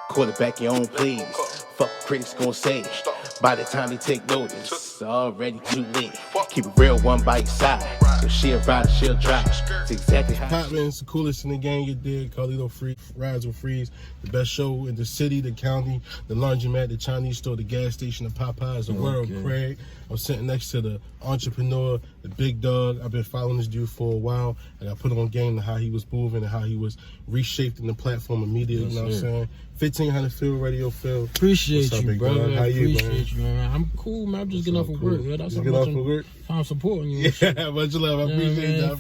Quarterback your own plays. Fuck critics gon' say. By the time they take notice, already too late. Keep it real, one by your side. So she'll ride, she'll drive. It's exactly how. Hotman, it's the coolest in the game. You did. Carlito Free, Rides with Freeze, the best show in the city, the county, the laundromat, the Chinese store, the gas station, the Popeyes, the world. Craig, I'm sitting next to the entrepreneur, the big dog. I've been following this dude for a while, and I put on game to how he was moving and how he was reshaping the platform immediately. You know what I'm saying? 1500 Phil, Radio Phil. Appreciate you, brother. How you, appreciate you, man. I'm cool, man. I'm just getting off of work. Yeah, that's how much I'm supporting you. Yeah, much love. I appreciate that.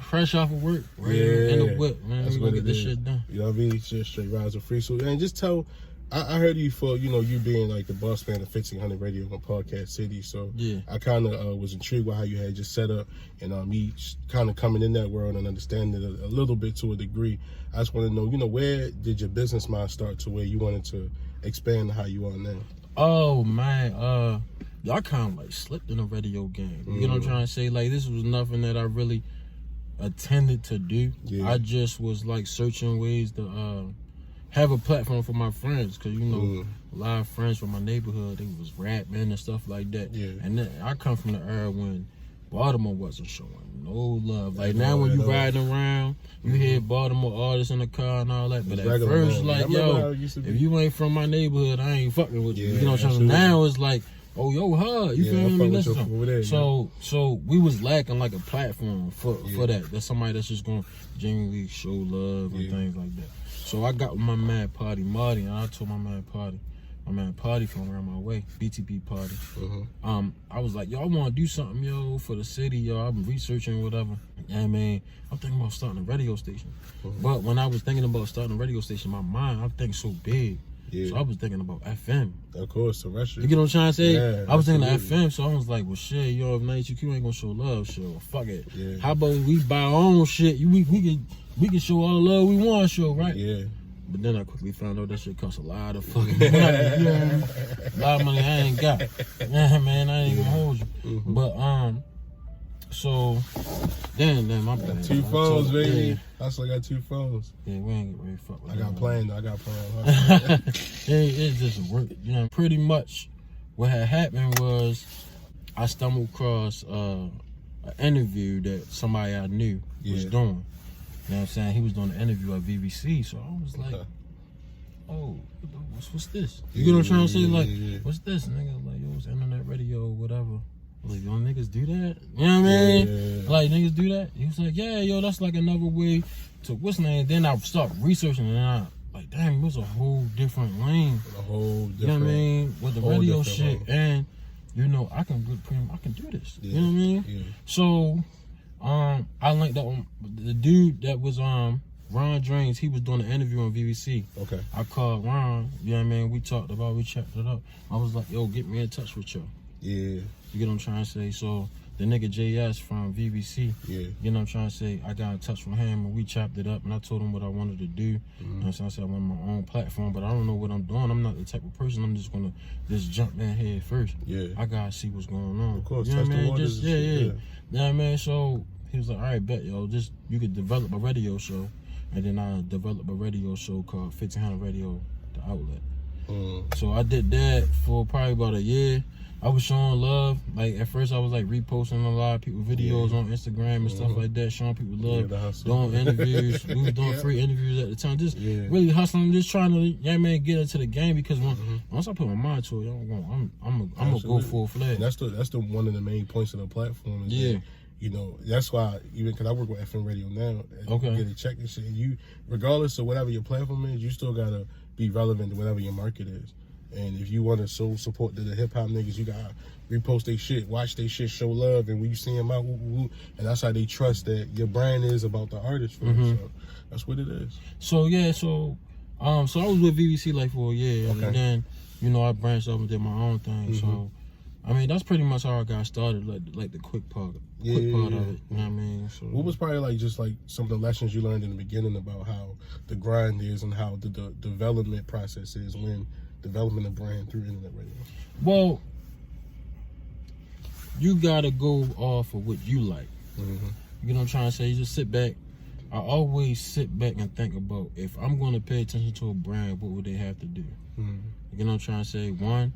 Fresh off of work. Right in the whip, man. We're gonna get this shit done. You know what I mean? Just straight Rides with Free. So, and just tell, I heard you for, you know, you being like the boss man of 1500 Radio on Podcast City. So yeah, I kind of was intrigued by how you had just set up and me kind of coming in that world and understanding it a little bit to a degree. I just want to know, you know, where did your business mind start to where you wanted to expand to how you are now? Oh man, y'all kind of like slipped in the radio game. You know what I'm trying to say? Like, this was nothing that I really intended to do. Yeah. I just was like searching ways to have a platform for my friends, because you know a lot of friends from my neighborhood, they was rapping and stuff like that. Yeah. And then I come from the era when Baltimore wasn't showing no love. Like now when you riding around, you hear Baltimore artists in the car and all that. But at first, like, yo, if you ain't from my neighborhood, I ain't fucking with you. You know what I'm saying? Now it's like, oh, yo, huh? You feel me? Listen. So we was lacking like a platform for that. That's somebody that's just gonna genuinely show love and things like that. So I got with my man Party Marty, and I told my man Party from around my way, BTP Party. I was like, yo, I want to do something, yo, for the city, yo. I'm researching whatever. Yeah, man, I'm thinking about starting a radio station. But when I was thinking about starting a radio station, my mind, I'm thinking so big. Yeah. So I was thinking about FM. Of course, terrestrial. You get what I'm trying to say? Yeah, I was thinking of FM, so I was like, well, shit, yo, if 92Q ain't gonna show love, shit, well, fuck it. Yeah. How about we buy our own shit? We can show all the love we want to show, right? Yeah. But then I quickly found out that shit costs a lot of fucking money. You know, a lot of money I ain't got. Yeah, man, I ain't gonna hold you. But so then my bad. 2 phones, baby. I still got 2 phones. Yeah, we ain't get ready to fuck with I got planned. It just worked. You know, pretty much what had happened was I stumbled across an interview that somebody I knew was doing. You know what I'm saying? He was doing an interview at BBC, so I was like, oh, what's this? You get what I'm trying to say? Like, what's this? Nigga, like, yo, it's internet radio or whatever. Like, yo, niggas do that? You know what I mean? Like, niggas do that? He was like, yeah, yo, that's like another way to what's name. Then I start researching, and I like, damn, it was a whole different lane. A whole different. You know what I mean? With the radio shit, and you know, I can do this. You know what I mean? Yeah. So, I linked up on the dude that was Ron Drains. He was doing an interview on BBC. Okay. I called Ron. You know what I mean? We chopped it up. I was like, yo, get me in touch with you. Yeah. You get what I'm trying to say? So the nigga JS from BBC. Yeah. You know what I'm trying to say? I got in touch with him and we chopped it up, and I told him what I wanted to do. You know what I'm saying? I said I want my own platform, but I don't know what I'm doing. I'm not the type of person. I'm just gonna jump in head first. Yeah. I gotta see what's going on. Of course. You know what I mean? Just yeah. You know what I mean? So he was like, all right, bet, yo, you could develop a radio show. And then I developed a radio show called 1500 Radio, the outlet. So I did that for probably about a year. I was showing love. Like, at first I was like reposting a lot of people videos on Instagram and stuff like that, showing people love, doing interviews. We was doing free interviews at the time, just really hustling, just trying to get into the game, because once I put my mind to it, I'm gonna go full fledged. That's the one of the main points of the platform. Is that, you know, that's why, even because I work with FM radio now, you get a check and shit, and you, regardless of whatever your platform is, you still gotta be relevant to whatever your market is. And if you want to show support to the hip hop niggas, you gotta repost their shit, watch their shit, show love, and when you see them out, and that's how they trust that your brand is about the artist. So that's what it is. So so I was with BBC like for a year, and then, you know, I branched off and did my own thing. So I mean, that's pretty much how I got started, like the quick part of it. You know what I mean? So what was probably like just like some of the lessons you learned in the beginning about how the grind is and how the development process is when developing a brand through internet radio? Well, you gotta go off of what you like. You know what I'm trying to say? You just sit back, I always sit back and think about, if I'm going to pay attention to a brand, what would they have to do? You know what I'm trying to say? One,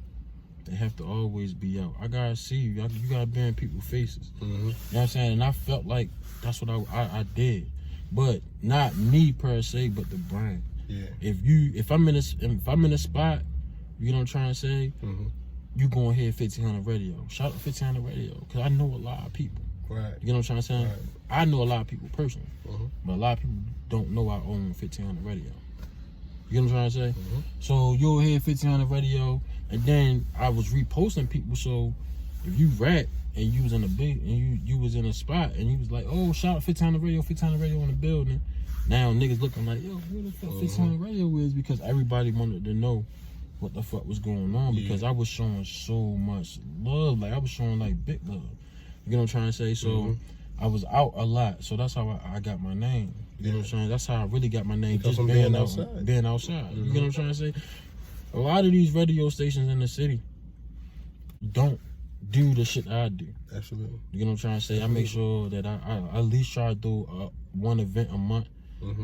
they have to always be out. I gotta see you. You gotta be in people's faces. You know what I'm saying? And I felt like that's what I did, but not me per se, but the brand. Yeah. If I'm in a spot, you know what I'm trying to say? You gonna hear 1500 radio. Shout out 1500 radio, cause I know a lot of people. Right. You know what I'm trying to say? Right. I know a lot of people personally, but a lot of people don't know I own 1500 radio. You know what I'm trying to say? So you'll hear 1500 radio, and then I was reposting people. So if you rap and you was in a big and you was in a spot and you was like, oh, shout out 1500 radio in the building. Now niggas looking like, yo, who the fuck 1500 radio is? Because everybody wanted to know what the fuck was going on, because I was showing so much love. Like I was showing like big love. You know what I'm trying to say? So I was out a lot. So that's how I got my name. You know what I'm saying? That's how I really got my name. Because just being outside. Being outside. You know what I'm trying to say? A lot of these radio stations in the city don't do the shit I do. Absolutely. You know what I'm trying to say? I make sure that I at least try to do one event a month.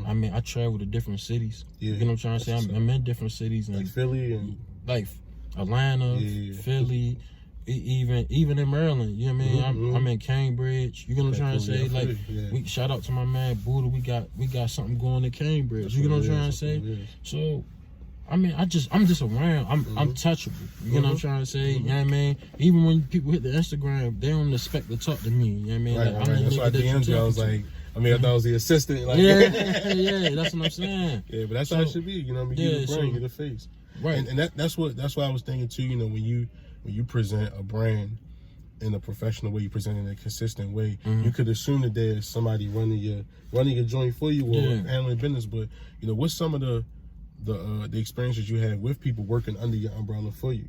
I mean, I travel to different cities. You know what I'm trying to say? I'm in different cities. And like Philly and... Like Atlanta, Philly, even in Maryland. You know what I mean? I'm in Cambridge. You know what I'm trying to say? Like, we shout out to my man Buddha. We got something going in Cambridge. You know what I'm trying to say? So, I mean, I'm just around. I'm touchable. You know what I'm trying to say? You know what I mean? Even when people hit the Instagram, they don't expect to talk to me. You know what I mean? Right, like, right. That's why at the end I was like, I mean, I thought I was the assistant. Like, yeah, that's what I'm saying. Yeah, but that's how it should be. You know what I mean? You're the brain, you're the face. Right. And that's why I was thinking too, you know, when you present a brand in a professional way, you present it in a consistent way, you could assume that there's somebody running your joint for you or handling business. But, you know, what's some of the experiences you had with people working under your umbrella for you?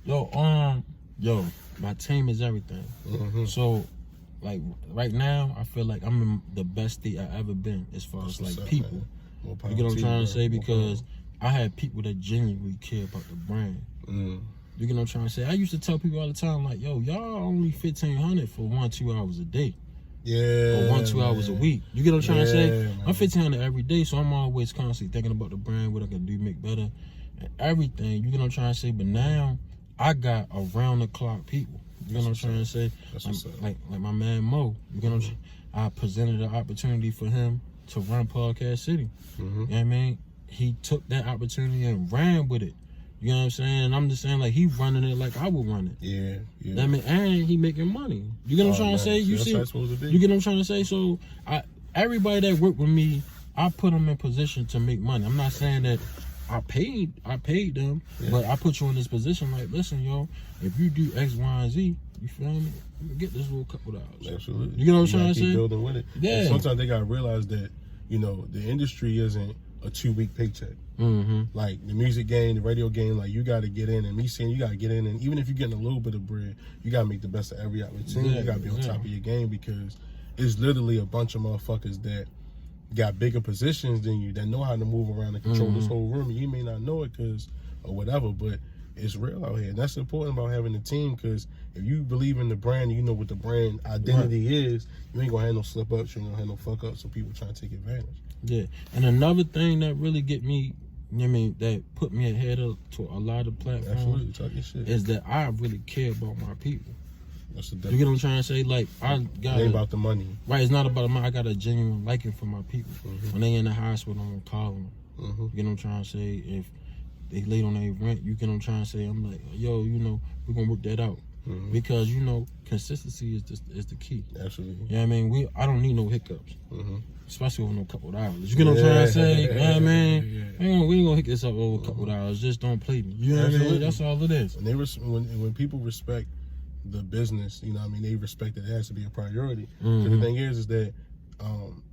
Yo, my team is everything. So, like, right now, I feel like I'm in the best state I've ever been as far as, like, people. You get what I'm trying to say? Because I had people that genuinely care about the brand. You get what I'm trying to say? I used to tell people all the time, like, yo, y'all only 1,500 for 1-2 hours a day. Or 1-2 hours a week. You get what I'm trying to say? Man. I'm 1,500 every day, so I'm always constantly thinking about the brand, what I can do, make better, and everything. You get what I'm trying to say? But now, I got around the clock people. You know what I'm trying to say? Like my man Mo. You know what I'm saying? I presented an opportunity for him to run Podcast City. You know what I mean? He took that opportunity and ran with it. You know what I'm saying? And I'm just saying, like, he running it like I would run it. Yeah. I mean, and he making money. You get what I'm trying to say? You see? You get what I'm trying to say? So, everybody that worked with me, I put them in position to make money. I'm not saying that I paid them, but I put you in this position. Like, listen, yo, if you do X, Y, and Z, you feel me? You get this little couple dollars. Absolutely. You get what I'm trying to say? Building with it. Yeah. And sometimes they gotta realize that, you know, the industry isn't a 2-week paycheck. Like the music game, the radio game, like you got to get in, and me saying you got to get in, and even if you're getting a little bit of bread, you got to make the best of every opportunity. You got to be on top of your game, because it's literally a bunch of motherfuckers that got bigger positions than you, that know how to move around and control this whole room. And you may not know it or whatever, but it's real out here. And that's important about having a team, because if you believe in the brand, you know what the brand identity is, you ain't gonna have no slip ups, you ain't gonna have no fuck ups, so people trying to take advantage. Yeah. And another thing that really get me, you know what I mean, that put me ahead of to a lot of platforms, talk your shit, is that I really care about my people. That's the you get what I'm trying to say? Like, I got it ain't about the money. Right, it's not about the money. I got a genuine liking for my people. When they in the hospital, I'm gonna call them. You get what I'm trying to say? If they late on their rent, you get what I'm trying to say? I'm like, yo, you know, we're gonna work that out. Because, you know, consistency is the key. Absolutely. You know what I mean? I don't need no hiccups. Especially over no couple of hours. You get what I'm trying to say? You know what I mean? We ain't gonna hick this up over a couple of hours. Just don't play me. You know what I mean? That's all it is. And when people respect the business, you know what I mean, they respect that it has to be a priority. So the thing is that,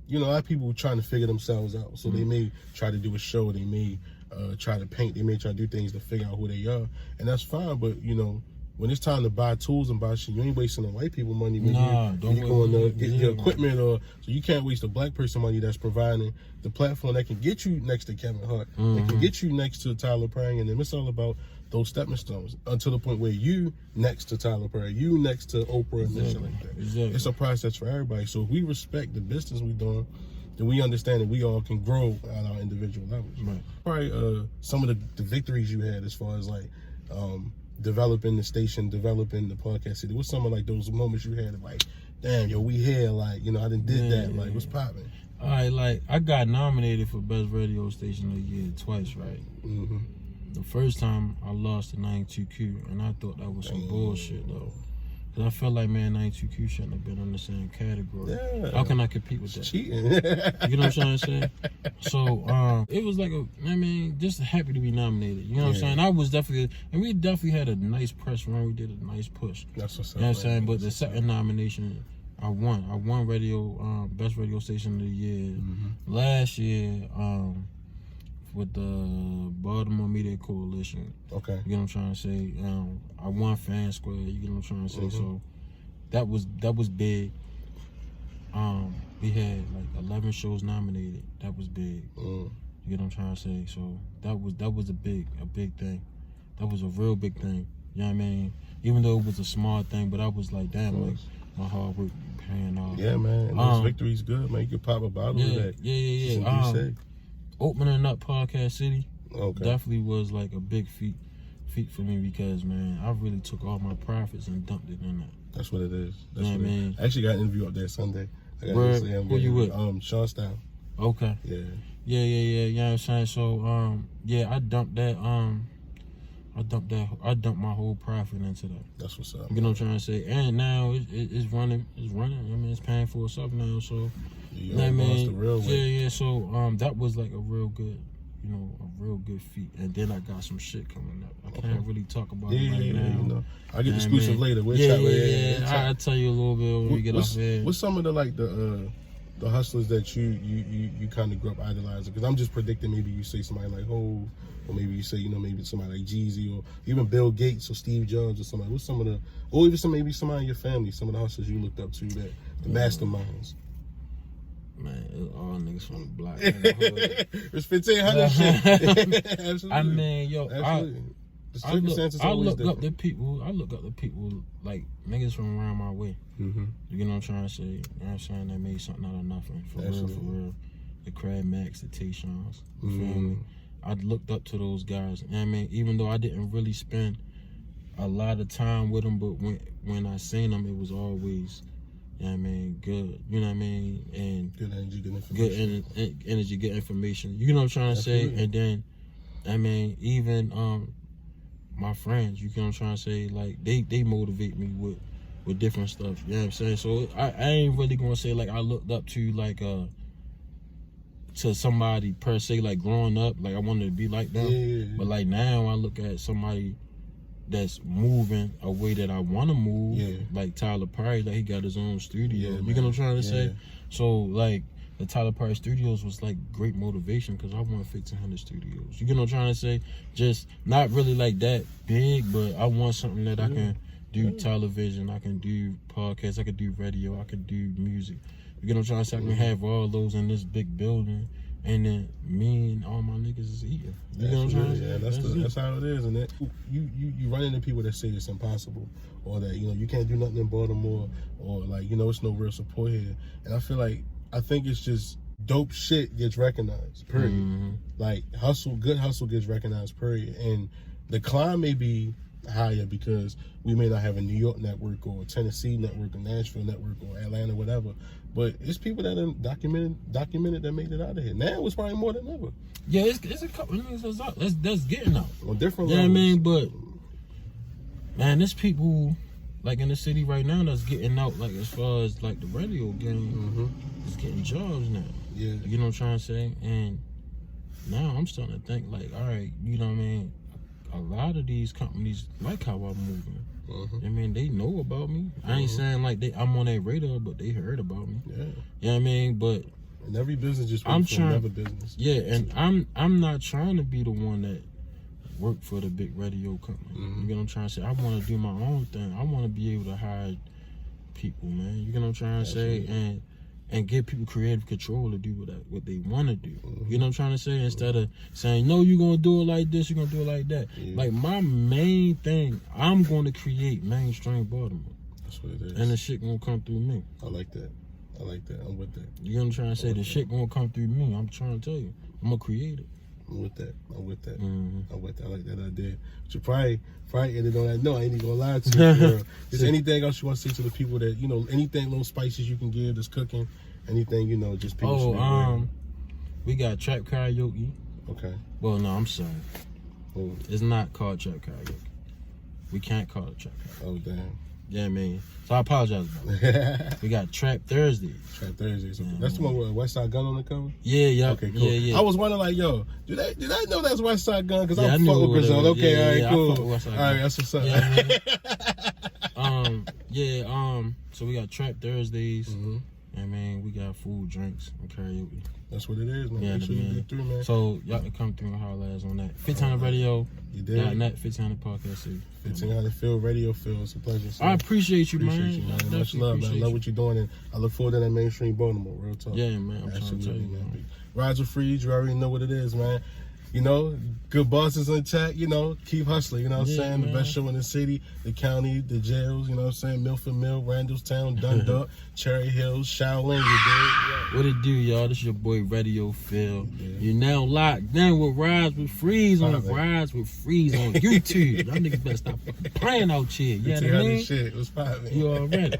you know, a lot of people trying to figure themselves out. So they may try to do a show, they may try to paint, they may try to do things to figure out who they are. And that's fine, but, you know, when it's time to buy tools and buy shit, you ain't wasting the white people money when you're going to get your equipment, or so you can't waste the black person money that's providing the platform that can get you next to Kevin Hart, that can get you next to Tyler Perry, and then it's all about those stepping stones until the point where you next to Tyler Perry, you next to Oprah, and shit like that. It's a process for everybody. So if we respect the business we doing, then we understand that we all can grow at our individual levels. Right. Probably some of the victories you had as far as like developing the station, developing the podcast city. What's some of like those moments you had of like, damn, yo, we here, like, you know, I done did that, like, what's popping? All right, like, I got nominated for Best Radio Station of the Year twice, right? Mm-hmm. The first time I lost to 92Q, and I thought that was some bullshit, though. Because I felt like, man, 92Q shouldn't have been in the same category. Yeah. How can I compete with that? Cheating. You know what I'm trying to say? So, it was like just happy to be nominated. You know what I'm saying? I was definitely, and we definitely had a nice press run. We did a nice push. That's what's up. You know what I'm saying? But the second nomination, I won radio, Best Radio Station of the Year last year with the Baltimore Media Coalition. Okay. You know what I'm trying to say? I won Fan Square. You know what I'm trying to say? So that was big. We had like 11 shows nominated. That was big. You know what I'm trying to say? So that was a big thing. That was a real big thing. You know what I mean? Even though it was a small thing, but I was like, damn, like my hard work paying off. Yeah, man. And those victories good, man. You can pop a bottle of that. Yeah. Opening up Podcast City definitely was like a big feat for me because, man, I really took all my profits and dumped it in that. That's what it is. That's what it is. I actually got an interview up there Sunday. Who you with? Seanstown. Okay. Yeah. Yeah. You know what I'm saying? So, I dumped that. I dumped my whole profit into that. That's what's up. You know what I'm trying to say? And now it's running. I mean, it's paying for itself now. So, you know what I mean? The real way. Yeah. So, that was like a real good feat. And then I got some shit coming up. I can't really talk about it right now. You know, I'll get exclusive later. We'll chat later. I'll tell you a little bit when we get off here. What's some of the hustlers that you kind of grew up idolizing? Because I'm just predicting maybe you say somebody like Hov, or maybe you say, you know, maybe somebody like Jeezy, or even Bill Gates or Steve Jobs or somebody. What's some of the, or even maybe somebody in your family, some of the hustlers you looked up to, that the masterminds? Man, it was all niggas from the block. It's 1500 shit. Absolutely. I mean, yo, absolutely. I look up the people like niggas from around my way. You know what I'm trying to say? You know what I'm saying? That made something out of nothing. For real. The Crab Max, the Tayshawn's. You feel me? I looked up to those guys. You know what I mean? Even though I didn't really spend a lot of time with them, but when I seen them, it was always, you know what I mean, good. You know what I mean? And good energy, good information. Good energy, good information. You know what I'm trying to say? And then, I mean, even my friends, you know what I'm trying to say? Like, they motivate me with different stuff. You know what I'm saying? So I ain't really gonna say like I looked up to like to somebody per se, like growing up, like I wanted to be like them. Yeah. But like now I look at somebody that's moving a way that I want to move. Yeah. Like Tyler Perry, like he got his own studio. Yeah, you know what I'm trying to say? So like the Tyler Perry Studios was like great motivation because I want 1,500 studios. You know what I'm trying to say? Just not really like that big, but I want something that I can do television, I can do podcasts, I can do radio, I can do music. You know what I'm trying to say? I can have all those in this big building, and then me and all my niggas is eating. You know what I'm trying to say? Yeah, that's how it is. And that you run into people that say it's impossible, or that, you know, you can't do nothing in Baltimore, or like, you know, it's no real support here. And I think it's just dope shit gets recognized, period. Like good hustle gets recognized, period. And the climb may be higher because we may not have a New York network or a Tennessee network or Nashville network or Atlanta, whatever. But it's people that are documented that made it out of here. Now it's probably more than ever. Yeah, it's a couple niggas that's out. That's getting out. On different levels. You know what I mean? But man, there's people like in the city right now that's getting out, like as far as like the radio game, is getting jobs now. Yeah. You know what I'm trying to say? And now I'm starting to think like, all right, you know what I mean? A lot of these companies like how I'm moving. I mean, they know about me. I ain't saying like I'm on their radar, but they heard about me. Yeah. You know what I mean? But and every business just works for another business. Yeah, and I'm not trying to be the one that work for the big radio company. You know what I'm trying to say? I want to do my own thing. I want to be able to hire people, man. You know what I'm trying to say? And give people creative control to do what they want to do. You know what I'm trying to say? Instead of saying, no, you're going to do it like this, you're going to do it like that. Yeah. Like, my main thing, I'm going to create mainstream Baltimore. That's what it is. And the shit going to come through me. I like that. I like that. I'm with that. You know what I'm trying to say? The shit gonna come through me. I'm trying to tell you. I'm gonna create it. I'm with that. I'm with that. Mm-hmm. I'm with that. I like that idea. But you probably ended on that. No, I ain't even gonna lie to you. Girl. Is there anything else you want to say to the people that, you know, anything, little spices you can give that's cooking? Anything, you know, just people should be aware? We got trap karaoke. Okay. Well, no, I'm sorry. Oh. It's not called trap karaoke. We can't call it trap karaoke. Oh, damn. Yeah, man. So I apologize about that. We got Trap Thursdays. Trap Thursdays. Okay. Yeah, that's the one with West Side Gun on the cover? Yeah, yeah. Okay, cool. Yeah. I was wondering, like, yo, did I know that's West Side Gun? Because Yeah, I'm fucking with Griselda. Okay, yeah, all right, yeah, cool. I fuck with West Side All Gun. right, that's what's up. Yeah, so we got Trap Thursdays. Mm-hmm. And, man, we got food, drinks, and karaoke. That's what it is, man. Yeah, Make sure you man. get through, man. So y'all can come through and holler at us on that. 1500 Radio. You did. .net, 1500 Podcast City. 1500 Phil Radio Phil. It's a pleasure. I appreciate you, Appreciate man. you, man. I Much love, man. I love you. what you're doing, and I look forward to that mainstream Baltimore. Real talk. Yeah, man. I'm trying to tell Absolutely, you, man. Rides with Freeze, you already know what it is, man. You know, good bosses in chat, you know, keep hustling, you know what I'm saying? Man. The best show in the city, the county, the jails, you know what I'm saying? Milford Mill, Randallstown, Dundalk, Cherry Hills, Shaolin, you dig? What it do, y'all? This your boy Radio Phil. Yeah. You're now locked in with Rides with Freeze on Rides with Freeze on YouTube. Y'all niggas better stop fucking playing out here. You know what I mean? Shit, it was 5, man. You already.